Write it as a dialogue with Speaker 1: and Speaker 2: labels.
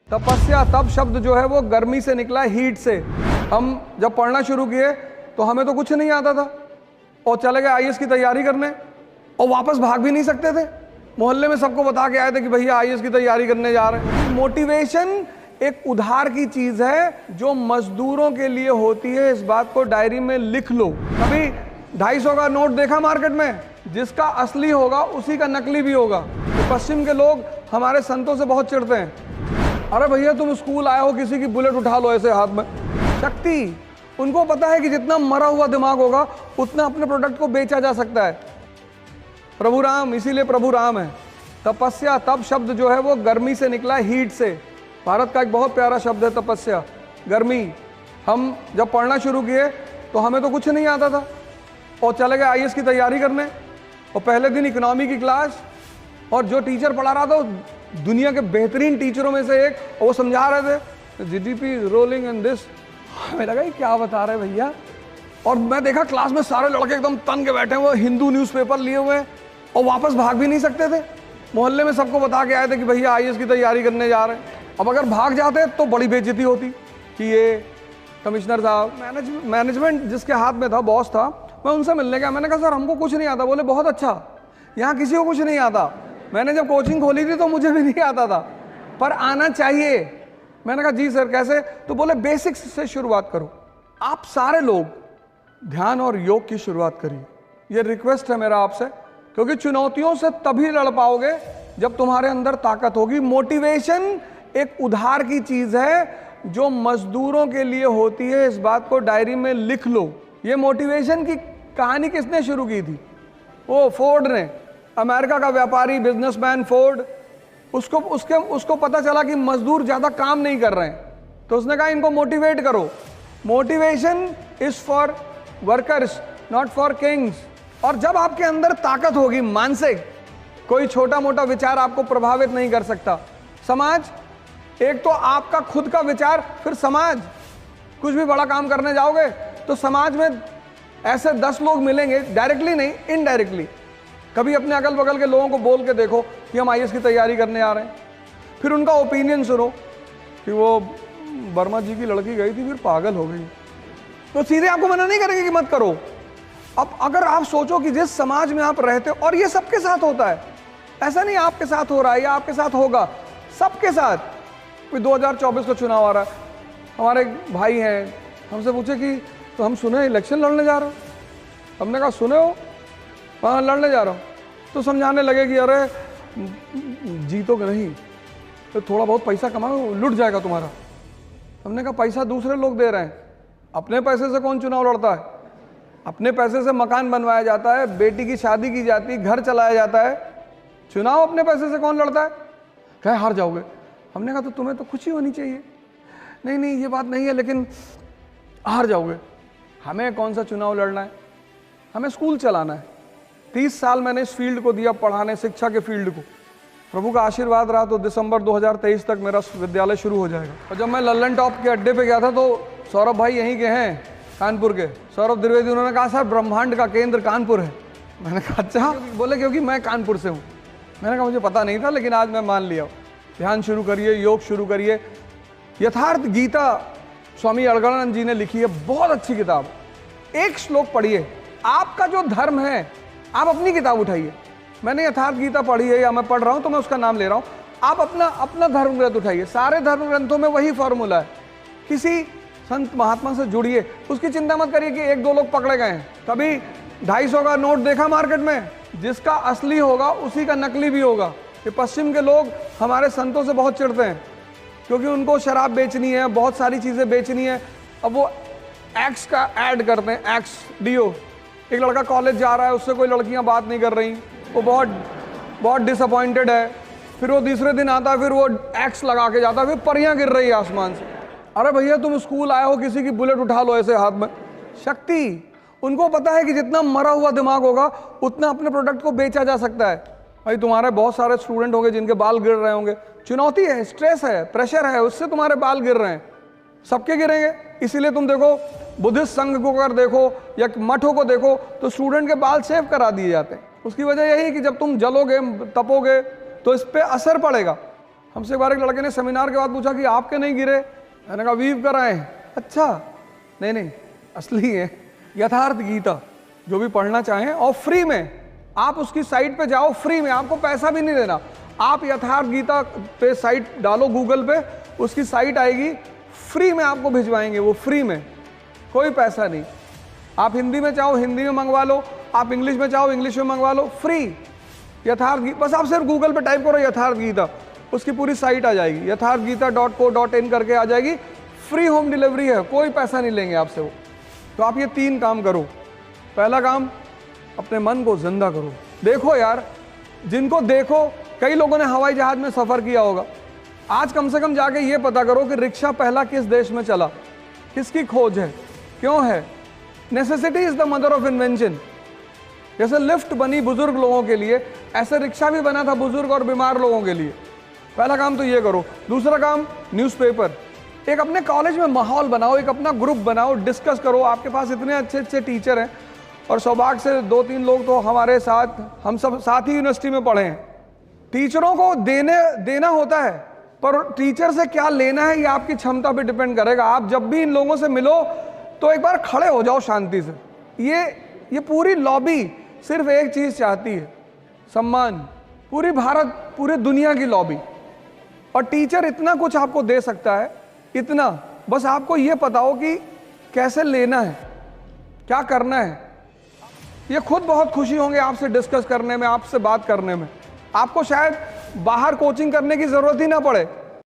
Speaker 1: तपस्या तप शब्द जो है वो गर्मी से निकला है, हीट से। हम जब पढ़ना शुरू किए तो हमें तो कुछ नहीं आता था और चले गए आईएएस की तैयारी करने और वापस भाग भी नहीं सकते थे। मोहल्ले में सबको बता के आए थे कि भैया आईएएस की तैयारी करने जा रहे हैं। मोटिवेशन एक उधार की चीज है जो मजदूरों के लिए होती है। इस बात को डायरी में लिख लो। कभी 250 का नोट देखा मार्केट में, जिसका असली होगा उसी का नकली भी होगा। तो पश्चिम के लोग हमारे संतों से बहुत चिढ़ते हैं, अरे भैया तुम स्कूल आए हो, किसी की बुलेट उठा लो ऐसे हाथ में। शक्ति, उनको पता है कि जितना मरा हुआ दिमाग होगा उतना अपने प्रोडक्ट को बेचा जा सकता है। प्रभु राम, इसीलिए प्रभु राम है। तपस्या तप शब्द जो है वो गर्मी से निकला है, हीट से। भारत का एक बहुत प्यारा शब्द है तपस्या, गर्मी। हम जब पढ़ना शुरू किए तो हमें तो कुछ नहीं आता था और चले गए आईएएस की तैयारी करने और पहले दिन इकोनॉमी की क्लास, और जो टीचर पढ़ा रहा था दुनिया के बेहतरीन टीचरों में से एक, और वो समझा रहे थे जीडीपी रोलिंग इन दिस। हमें लगा ये क्या बता रहे भैया। और मैं देखा क्लास में सारे लड़के एकदम तन के बैठे हुए, हिंदू न्यूज़पेपर लिए हुए और वापस भाग भी नहीं सकते थे। मोहल्ले में सबको बता के आए थे कि भैया आईएएस की तैयारी करने जा रहे हैं। अब अगर भाग जाते तो बड़ी बेइज्जती होती कि ये कमिश्नर साहब। मैनेजमेंट जिसके हाथ में था, बॉस था, मैं उनसे मिलने गया। मैंने कहा सर हमको कुछ नहीं आता। बोले बहुत अच्छा, यहाँ किसी को कुछ नहीं आता। मैंने जब कोचिंग खोली थी तो मुझे भी नहीं आता था, पर आना चाहिए। मैंने कहा जी सर कैसे? तो बोले बेसिक्स से शुरुआत करो। आप सारे लोग ध्यान और योग की शुरुआत करिए, ये रिक्वेस्ट है मेरा आपसे, क्योंकि चुनौतियों से तभी लड़ पाओगे जब तुम्हारे अंदर ताकत होगी। मोटिवेशन एक उधार की चीज है जो मजदूरों के लिए होती है। इस बात को डायरी में लिख लो। ये मोटिवेशन की कहानी किसने शुरू की थी? वो फोर्ड ने, अमेरिका का व्यापारी बिजनेसमैन फोर्ड। उसको पता चला कि मजदूर ज्यादा काम नहीं कर रहे हैं, तो उसने कहा इनको मोटिवेट करो। Motivation is for workers, not for Kings. और जब आपके अंदर ताकत होगी मानसिक, कोई छोटा मोटा विचार आपको प्रभावित नहीं कर सकता। समाज, एक तो आपका खुद का विचार, फिर समाज। कुछ भी बड़ा काम करने जाओगे तो समाज में ऐसे 10 लोग मिलेंगे, डायरेक्टली नहीं इनडायरेक्टली। कभी अपने अगल बगल के लोगों को बोल के देखो कि हम आईएएस की तैयारी करने आ रहे हैं, फिर उनका ओपिनियन सुनो कि वो वर्मा जी की लड़की गई थी फिर पागल हो गई, तो सीधे आपको मना नहीं करेंगे कि मत करो। अब अगर आप सोचो कि जिस समाज में आप रहते हो, और ये सबके साथ होता है, ऐसा नहीं आपके साथ हो रहा है या आपके साथ होगा, सबके साथ। कोई 2024 का चुनाव आ रहा है, हमारे भाई हैं, हमसे पूछे कि तो हम सुने इलेक्शन लड़ने जा रहे हो। हमने कहा सुने हो? हाँ लड़ने जा रहा हूँ। तो समझाने लगे कि अरे जीतोगे नहीं तो थोड़ा बहुत पैसा कमाओ, लुट जाएगा तुम्हारा। हमने कहा पैसा दूसरे लोग दे रहे हैं, अपने पैसे से कौन चुनाव लड़ता है? अपने पैसे से मकान बनवाया जाता है, बेटी की शादी की जाती है, घर चलाया जाता है। चुनाव अपने पैसे से कौन लड़ता है? कहे हार जाओगे। हमने कहा तो तुम्हें तो खुशी होनी चाहिए। नहीं नहीं ये बात नहीं है, लेकिन हार जाओगे। हमें कौन सा चुनाव लड़ना है? हमें स्कूल चलाना है। 30 साल मैंने इस फील्ड को दिया, पढ़ाने, शिक्षा के फील्ड को। प्रभु का आशीर्वाद रहा तो दिसंबर 2023 तक मेरा विद्यालय शुरू हो जाएगा। और जब मैं लल्लन टॉप के अड्डे पे गया था तो सौरभ भाई यहीं के हैं, कानपुर के, सौरभ द्विवेदी। उन्होंने कहा सर ब्रह्मांड का केंद्र कानपुर है। मैंने कहा अच्छा? बोले क्योंकि मैं कानपुर से हूँ। मैंने कहा मुझे पता नहीं था, लेकिन आज मैं मान लिया। ध्यान शुरू करिए, योग शुरू करिए। यथार्थ गीता स्वामी अड़गड़ानंद जी ने लिखी है, बहुत अच्छी किताब। एक श्लोक पढ़िए। आपका जो धर्म है, आप अपनी किताब उठाइए। मैंने यथार्थ गीता पढ़ी है या मैं पढ़ रहा हूं तो मैं उसका नाम ले रहा हूं। आप अपना धर्म ग्रंथ उठाइए। सारे धर्म ग्रंथों में वही फॉर्मूला है। किसी संत महात्मा से जुड़िए, उसकी चिंता मत करिए कि 1-2 लोग पकड़े गए हैं। कभी 250 का नोट देखा मार्केट में, जिसका असली होगा उसी का नकली भी होगा। ये पश्चिम के लोग हमारे संतों से बहुत चिढ़ते हैं, क्योंकि उनको शराब बेचनी है, बहुत सारी चीजें बेचनी है। अब वो एक्स का ऐड करते हैं, एक्स डीओ। एक लड़का कॉलेज जा रहा है, उससे कोई लड़कियां बात नहीं कर रही, वो बहुत डिसअपॉइंटेड है। फिर वो तीसरे दिन आता है, फिर वो एक्स लगा के जाता है, फिर परियां गिर रही है आसमान से। अरे भैया तुम स्कूल आए हो, किसी की बुलेट उठा लो ऐसे हाथ में। शक्ति, उनको पता है कि जितना मरा हुआ दिमाग होगा उतना अपने प्रोडक्ट को बेचा जा सकता है। भाई तुम्हारे बहुत सारे स्टूडेंट होंगे जिनके बाल गिर रहे होंगे, चुनौती है, स्ट्रेस है, प्रेशर है, उससे तुम्हारे बाल गिर रहे हैं। सबके गिरेंगे। इसीलिए तुम देखो बुद्धिस्ट संघ को अगर देखो या मठों को देखो तो स्टूडेंट के बाल सेव करा दिए जाते हैं। उसकी वजह यही कि जब तुम जलोगे, तपोगे तो इस पे असर पड़ेगा। हमसे एक बार एक लड़के ने सेमिनार के बाद पूछा कि आपके नहीं गिरे? मैंने कहा वीव कराएं। अच्छा, नहीं, असली है यथार्थ गीता, जो भी पढ़ना चाहें और फ्री में आप उसकी साइट पे जाओ, फ्री में, आपको पैसा भी नहीं देना। आप यथार्थ गीता पे साइट डालो गूगल पे, उसकी साइट आएगी, फ्री में आपको भिजवाएंगे, वो फ्री में, कोई पैसा नहीं। आप हिंदी में चाहो हिंदी में मंगवा लो, आप इंग्लिश में चाहो इंग्लिश में मंगवा लो, फ्री यथार्थ गीता। बस आप सिर्फ गूगल पे टाइप करो यथार्थ गीता, उसकी पूरी साइट आ जाएगी, यथार्थगीता.co.in करके आ जाएगी। फ्री होम डिलीवरी है, कोई पैसा नहीं लेंगे आपसे वो। तो आप ये 3 काम करो। पहला काम, अपने मन को जिंदा करो। देखो यार, जिनको देखो, कई लोगों ने हवाई जहाज में सफर किया होगा, आज कम से कम जाके ये पता करो कि रिक्शा पहला किस देश में चला, किसकी खोज है, क्यों है। Necessity is the mother of invention. जैसे लिफ्ट बनी बुजुर्ग लोगों के लिए, ऐसे रिक्शा भी बना था बुजुर्ग और बीमार लोगों के लिए। पहला काम तो ये करो। दूसरा काम, न्यूज़पेपर। एक अपने कॉलेज में माहौल बनाओ, एक अपना ग्रुप बनाओ, डिस्कस करो। आपके पास इतने अच्छे अच्छे टीचर हैं, और सौभाग्य से 2-3 लोग तो हमारे साथ, हम सब साथ ही यूनिवर्सिटी में पढ़े हैं। टीचरों को देना होता है, पर टीचर से क्या लेना है ये आपकी क्षमता पे डिपेंड करेगा। आप जब भी इन लोगों से मिलो तो एक बार खड़े हो जाओ शांति से। ये पूरी लॉबी सिर्फ एक चीज चाहती है, सम्मान। पूरी भारत, पूरी दुनिया की लॉबी। और टीचर इतना कुछ आपको दे सकता है, इतना, बस आपको ये पता हो कि कैसे लेना है, क्या करना है। ये खुद बहुत खुशी होंगे आपसे डिस्कस करने में, आपसे बात करने में। आपको शायद बाहर कोचिंग करने की जरूरत ही ना पड़े,